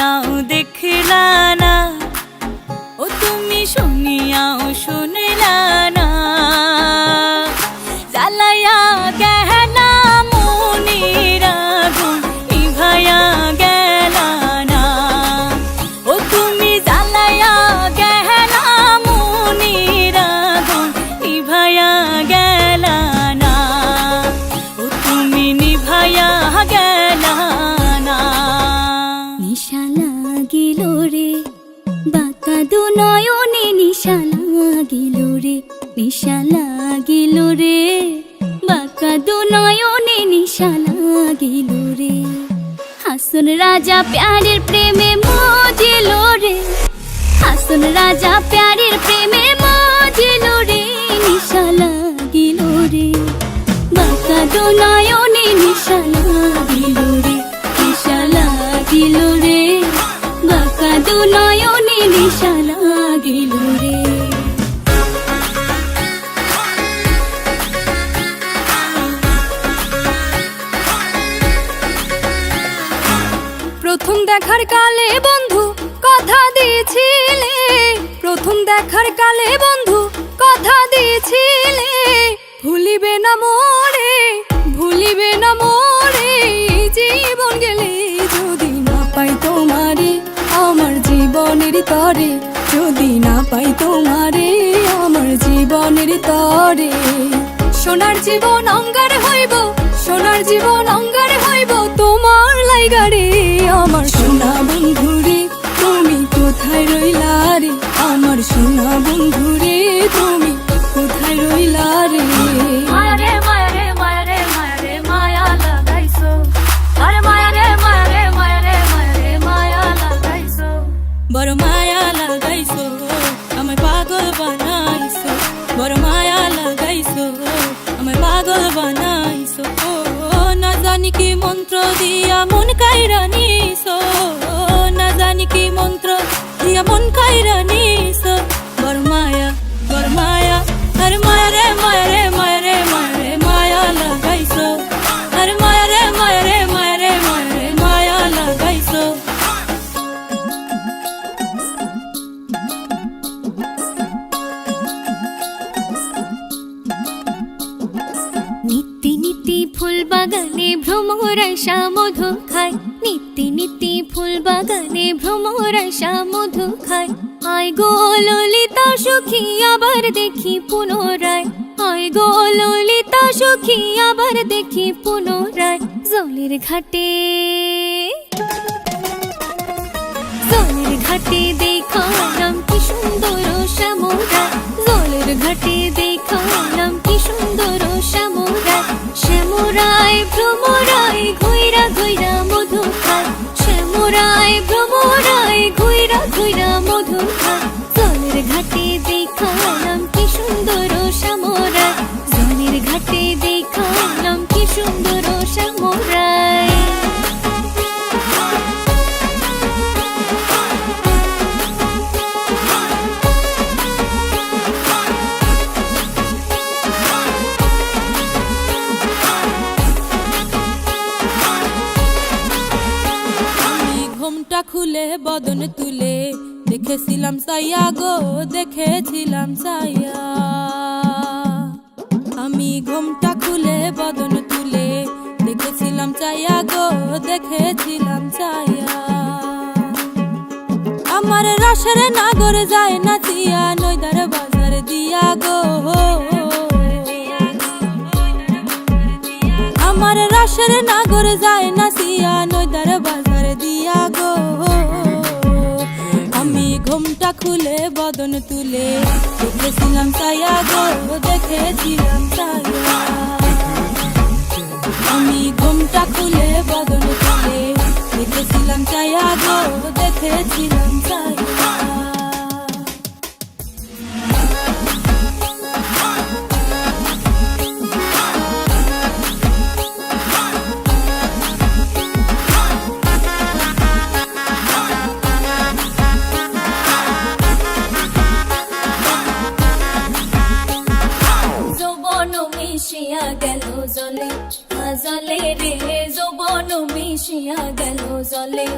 দেখিয়াও দেখলা না, ও তুমি শুনিয়াও শুনলা না। জ্বালাইয়া গেলা মনের আগুন নিভাইয়া গেলা না, ও তুমি জ্বালাইয়া গেলা মনের আগুন নিভাইয়া গেলা না, ও তুমি নিভাইয়া গেলা না। নিশা লাগিল রে বাঁকা দু নয়নে, নিশা লাগিল রে, নিশা লাগিল রে বাঁকা দু নয়নে, নিশা লাগিল রে। হাসন রাজা প্যারের প্রেমে মজিল রে, হাসন রাজা প্যারের প্রেমে মজিল রে, নিশা লাগিল রে বাঁকা দু নয়নে, নিশা লাগিল রে, নিশা লাগিল রে বাঁকা দু নয়নে, নিশা লাগিল রে। প্রথম দেখার কালে বন্ধু কথা দিয়েছিলে, প্রথম দেখার কালে বন্ধু কথা দিয়েছিলে, ভুলিবে না মোরে, ভুলিবে না মোরে, জীবন গেলে যদি না পাই তোমারে আমার জীবনের তরে, যদি না পাই তোমারে আমার জীবনের তরে। সোনার জীবন অঙ্গার হইব, সোনার জীবন অঙ্গার হইব তোমার লাইগারে, আমার সোনা বন্ধুরে তুমি কোথায় রইলা রে, আমার সোনা বন্ধুরে তুমি কোথায় রইলা রে। মায়া রে মায়া রে মায়া রে মায়া রে মায়া লাগাইছো, আরে মায়া রে মায়া রে মায়া রে মায়া রে মায়া লাগাইছো, বড় মায়া লাগাইছো আমায় পাগল বানাইছো, বড় মায়া লাগাইছো আমায় পাগল বানাইছো। না জানি কি মন্ত্র দিয়া মন কাইরা নিছো, না জানি কি মন্ত্র দিয়া মন কাইরা নিছো, বড় মায়া বড় মায়া, আরে মায়া রে মায়া রে মায়া রে মায়া রে মায়া লাগাইছো, আরে মায়া রে মায়া রে মায়া রে মায়া রে মায়া লাগাইছো। নিত্যি নিত্যি ফুল বাগানে ভ্রমর আশা মধু খায়, নিত্যি নিত্যি ফুল বাগানে ভ্রমর আশা মধু খায়। আয় গো ললিতা সখী আবার দেখি পুনরায়, আয় গো ললিতা সখী আবার দেখি পুনরায়। জলের ঘাটে জলের ঘাটে দেখালাম কি সুন্দর শ্যামরায়, জলের ঘাটে দেখালাম কি সুন্দর শ্যামরায়। শ্যামরায় ভ্রমরায় ঘুইরা ঘুইরা মধু খায়, শ্যামরায় ভ্রমরায় ঘুইরা ঘুইরা মধু খায়। জলের ঘাটে দেখালাম কি সুন্দর শ্যামরায়, জলের ঘাটে দেখালাম কি সুন্দর শ্যামরায়। ঘুমটা খুলে বদন তুলে দেখেছিলাম সাইয়া গো, দেখেছিলাম সাইয়া। আমি ঘুমটা খুলে বদন তুলে দেখেছিলাম চাইয়া গো, দেখেছিলাম চাইয়া। আমার রসের নাগর যায় নাচিয়া নইদার বাজার দিয়া গো, আমার রসের নাগর যায় নাচিয়া নইদার বাজার দিয়া গো। আমি ঘুমটা খুলে বদন তুলে দেখেছিলাম চাইয়া গো, দেখেছিলাম চাইয়া। আমি ঘুমটা খুলে বদন তুলে দেখেছিলাম চাইয়া গো, দেখেছিলাম চাইয়া। মিশিয়া গেল জলে, জলে রে যৌবন মিশিয়া গেল জলে।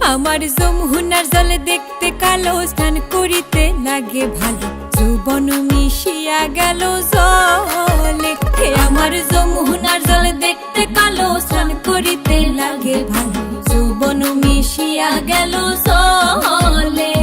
আমার যমুনার জল দেখতে কালো, স্নান করিতে লাগে ভালো, যৌবন মিশিয়া গেল জলে। হে আমার যমুনার জল দেখতে কালো, স্নান করিতে লাগে ভালো, যৌবন মিশিয়া গেল জলে।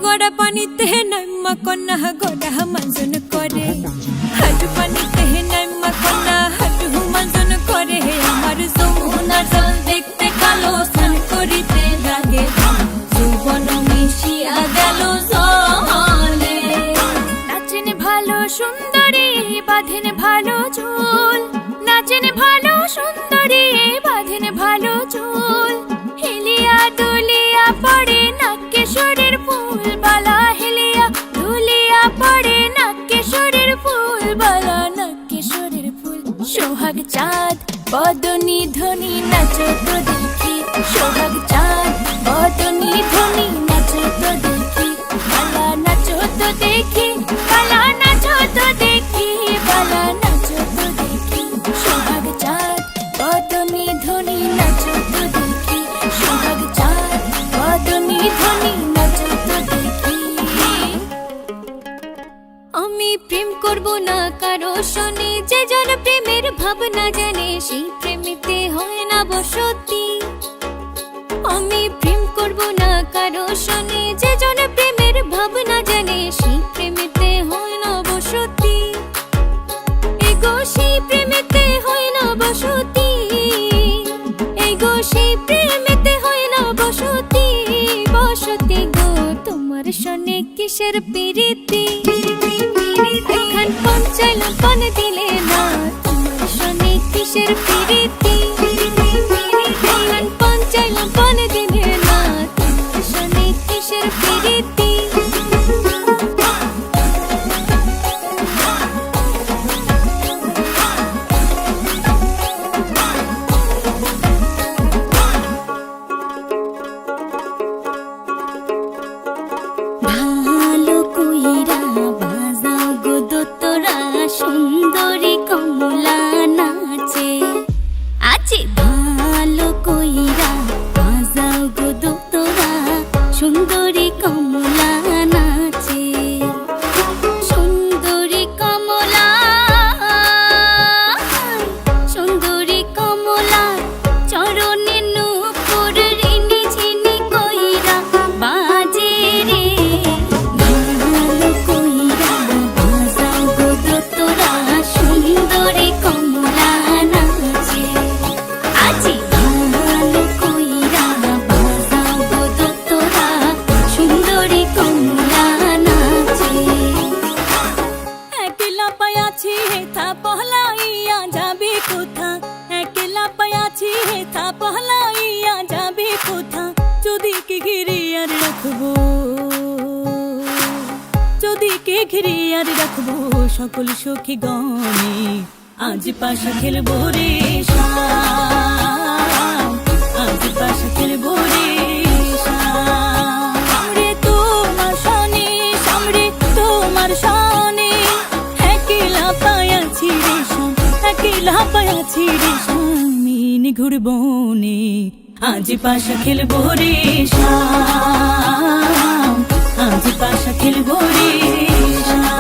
গড়া পানিতে নাইমা কন্যা গড়া মাজন করে, হাঁটু পানিতে নাইমা কন্যা হাঁটু মাজন করে। হে আমার যমুনার জল দেখতে কালো, স্নান করিতে লাগে ভালো, যৌবন মিশিয়া গেল জলে। নাচেন ভালো সুন্দরী বাঁধেন ভালো চুল, নাচেন ভালো সুন্দরী বাঁধেন ভালো চুল। হেলিয়া দুলিয়া পড়ে নাকেশ্বরের ফুল বালা, হেলিয়া দুলিয়া পড়ে নাকেশ্বরের ফুল বালা, নাকেশ্বরের ফুল। সোহাগ চাঁদ বদনী ধ্বনি নাচো তো দেখি, সোহাগ চাঁদ বদনী ধ্বনি নাচো তো দেখি, বালা নাচো তো দেখি, বালা নাচো তো দেখি, বালা নাচো তো দেখি। সোহাগ চাঁদ বদনী ধ্বনি নাচো তো দেখি, সোহাগ চাঁদ বদনী ধ্বনি নাচো তো দেখি। আমি প্রেম করব না কারো শোনে, যে জন প্রেমের ভাবনা জানে সেই প্রেমেতে হয় না বসতি। আমি প্রেম করব না কারো শোনে, যে জন প্রেমের ভাবনা জানে সেই প্রেমেতে হয় না বসতি। এগো সেই প্রেমেতে হয় না বসতি, এগো সেই প্রেমেতে হয় না বসতি। বসতি গো তোমার শোনে কিসের প্রীতি, এখন পঞ্চাইলাম পান দিলে না, তোমার শোনে কিসের প্রীতি। এখন পঞ্চাইলাম পান দিলে না, তোমার শোনে কিসের প্রীতি। ভালো কইরা বাজাও গো দোতরা, সুন্দরী কমলা নাচে আছে। ভালো কইরা বাজাও গো দোতরা, সুন্দরী কমলা নাচে। সুন্দরী কমলা, সুন্দরী কমলা চরণে নূপুর রিনি ঝিনি কইরা বাজে রে। ভালো কইরা বাজাও গো দোতরা, সুন্দরী কমলা নাচে আজি। ভালো কইরা বাজাও গো দোতরা, সুন্দরী কমলা নাচে। একলা পায়াছি হেথা পহলাইয়া যাবে কোথা, একলা পায়াছি হেথা পহলাইয়া যাবে কোথা। যদি কে ঘিরে আর রাখবো, যদি কে ঘিরে আর রাখবো সকল সখী গণে, আজ পাশা খেলবো রে শাম, আজ পাশা খেলবো রে শাম। সামরে তোমার শনে, সামরে তোমার শনে, একলা পায়াছি রে শাম, একলা পায়াছি রে শামিন ঘুরবনে, আজ পাশা খেলবো রে শাম, আজ পাশা খেলবো রে শাম।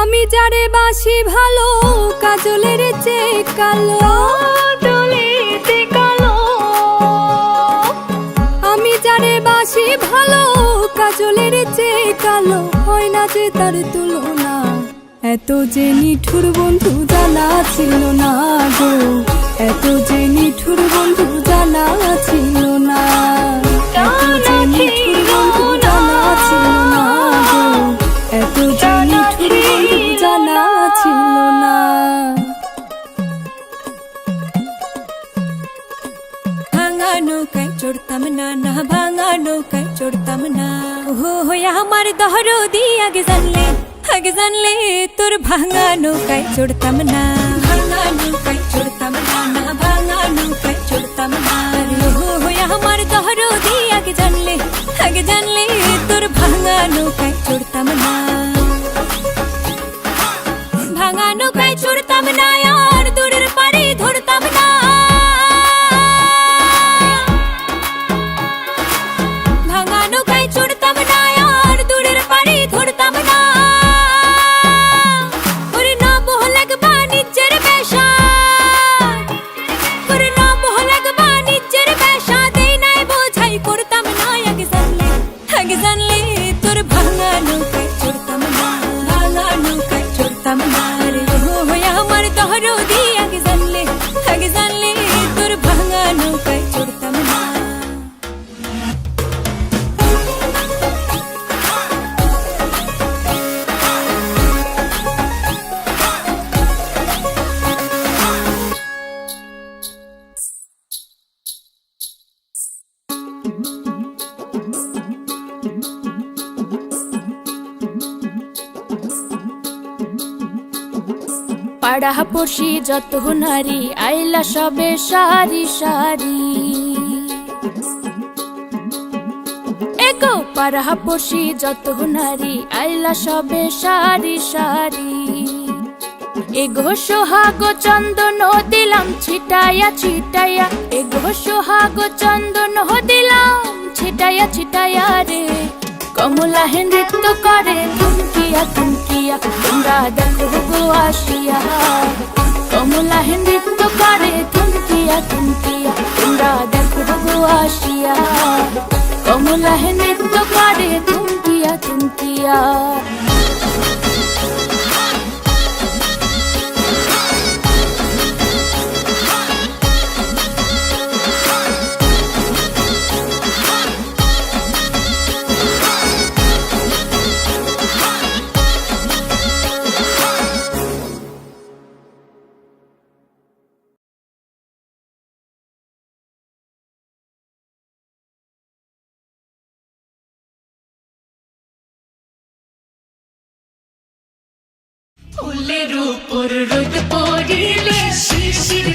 আমি যারে বাসি ভালো, কাজলের চেয়ে কালো, আমি যারে বাসি ভালো, কাজলের চেয়ে কালো, হয় না যে তার তুলনা। এত যে নিঠুর বন্ধু জানা ছিল না গো, এত যে নিঠুর বন্ধু জানা ছিল না, এত যে নিঠুর বন্ধু জানা ছিল না গো, এত যে নিঠুর বন্ধু জানা ছিল না। ভাঙা নৌকায় চড়তাম না, না ভাঙা নৌকায় চড়তাম না। হো হইয়া আমার দহরদি আগে জানলে তোর ভাঙা নৌকায় চড়তাম না। ভাঙা নৌকায় চড়তাম না, না ভাঙা নৌকায় চড়তাম না। হো হইয়া আমার দহরদি আগে জানলে তোর ভাঙা নৌকায় চড়তাম না। ভাঙা নৌকায় চড়তাম না আর দূরের পাড়ি ধরতাম না। ভাঙা নৌকায় চড়তাম না আর দূরের পাড়ি ধরতাম না। ওরে না মোহ লাগবা নিজের বেশা, ওরে না মোহ লাগবা নিজের বেশা, দেই নাই বোঝাই করতাম না। আগে জানলে তোর ভাঙা নৌকায় চড়তাম না। ভাঙা নৌকায় চড়তাম না রে হো হইয়া আমার দহরদি আগে জানলে তোর ভাঙা নৌকায় চড়তাম না। পাড়া পড়শি যত নারী আইলা সবে সারি সারি। এগো পাড়া পড়শি যত নারী আইলা সবে সারি সারি। এগো সোহাগ চন্দন দিলাম ছিটাইয়া ছিটাইয়া, এগো সোহাগ চন্দন দিলাম ছিটাইয়া ছিটাইয়া রে। কমলা হে নৃত্য করে থুমকিয়া থুমকিয়া, তোমরা দেখো গো আসিয়া। কমলা হে নৃত্য করে থুমকিয়া থুমকিয়া, তোমরা দেখো গো আসিয়া। কমলা হে নৃত্য করে থুমকিয়া থুমকিয়া। ফুলের উপর রোদ পড়িলে শিশির